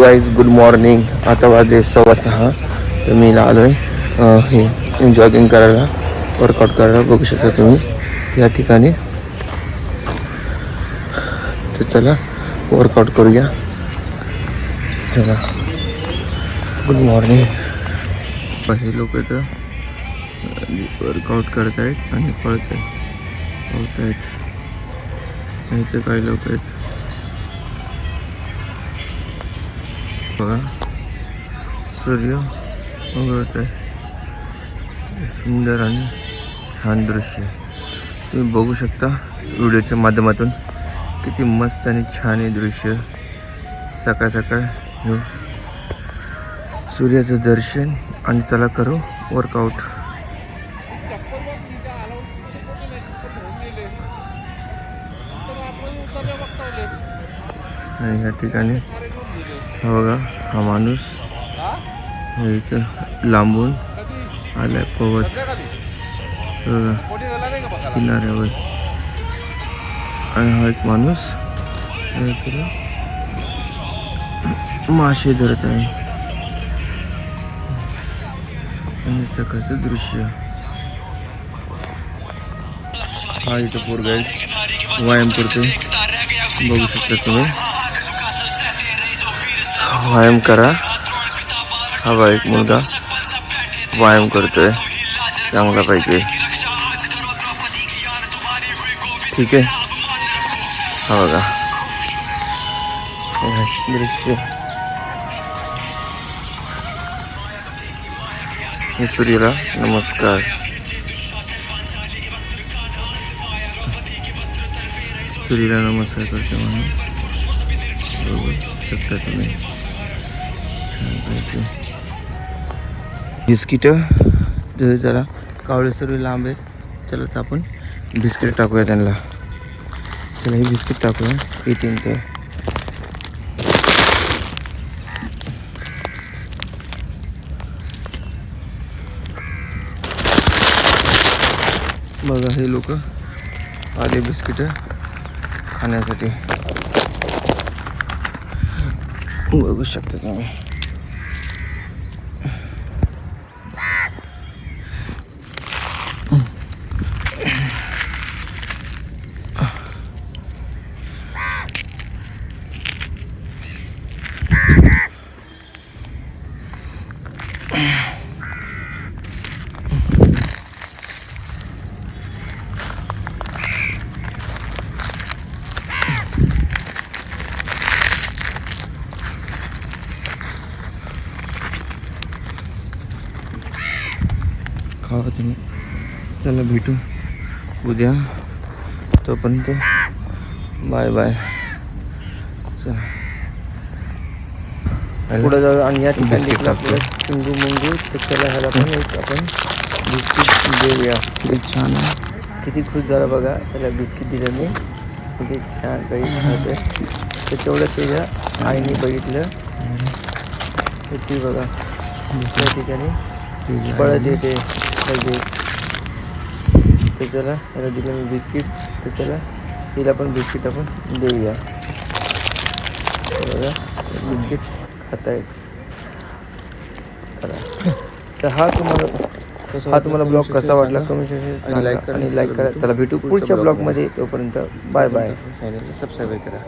Guys good morning. आता वाजले 6:15. तर मी आलो आहे हे जॉगिंग करायला, वर्कआउट करायला. बघू शकता तुम्ही या ठिकाणी. तर चला वर्कआउट करूया. चला गुड मॉर्निंग. हे लोक इथं वर्कआउट करत आहेत आणि पळत आहेत. इथे काही लोक आहेत बघा. सूर्य उगवत आहे. सुंदर आणि छान दृश्य तुम्ही बघू शकता व्हिडिओच्या माध्यमातून. किती मस्त आणि छान आहे दृश्य. सकाळ सकाळ हो सूर्याचं दर्शन. आणि चला करू वर्कआउट. आणि या ठिकाणी हा बघा, हा माणूस इथं लांबून आलाय पवत बघा किनाऱ्यावर. आणि हा एक माणूस मासे धरत आहे. आणि सकाळचं दृश्य. हा इथं पोरगा आहे, व्यायाम करतोय. बघू शकता तुम्ही. व्यायाम करा. हा बघा एक मुलगा व्यायाम करतोय चांगला पैकी. ठीक आहे. हा बघा दृश्य. हे सूर्याला नमस्कार. सूर्याला नमस्कार करते म्हणून बघू शकता तुम्ही. बिस्किट जरा कावळे सर्व लांब आहेत. चला तर आपण बिस्किट टाकूया त्यांना. चला हे बिस्किट टाकूया. येतील तर बघा हे लोक आले बिस्किट खाण्यासाठी. बघू शकता तुम्ही. खावा तुम्ही. चला भेटू उद्या. तोपर्यंत बाय बाय. चला पुढे जाऊ. आणि या ठिकाणी चिंगू मुंगू. तर चला ह्याला पण एक आपण बिस्किट देऊया. किती छान आहे. किती खुश झाला बघा. त्याला बिस्किट दिलं मी. किती छान काही खाते. तर तेवढं त्याच्या आईने बघितलं. ती बघा दुसऱ्या ठिकाणी पळत येते पाहिजे. तर चला याला दिलं मी बिस्किट. तर चला तिला पण बिस्किट आपण देऊया. बघा बिस्किट खात आहेत. तर हा तुम्हाला ब्लॉग कसा वाटला कमेंट सेक्शन आणि लाईक करा. चला भेटू पुढच्या ब्लॉगमध्ये. तोपर्यंत बाय बाय. सबस्क्राईब करा.